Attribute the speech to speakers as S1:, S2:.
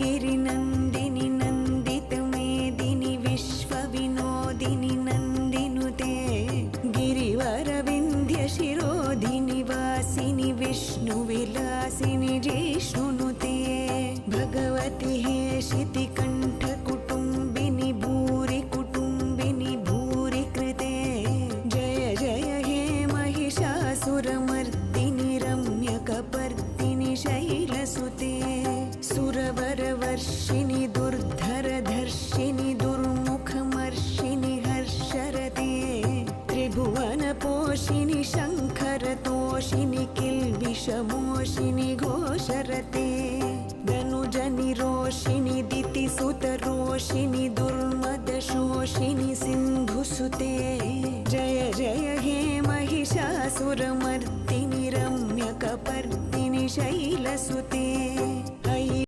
S1: गिरिनन्दिनि नन्दितमेदिनि विश्वविनोदिनि नन्दिनुते गिरिवरविन्ध्यशिरोधिनि वासिनि विष्णुविलासिनि जिष्णुनुते भगवति हेशितिकण्ठकुटुम्बिनि भूरि कुटुम्बिनि भूरि कृते जय जय हे महिषासुरमर्दिनि रम्यकपर्दिनि शैलसुते सुरवरवर्षिणि दुर्धरधर्षिणि दुर्मुखमर्षिणि हर्षरते त्रिभुवनपोषिणि शङ्खरतोषिणि किल्बिषमोषिणि घोषरते धनुजनिरोषिणि दितिसुतरोषिणि दुर्मदशोषिणि सिन्धुसुते जय जय हे महिषासुरमर्दिनि रम्यकपर्दिनि शैलसुते।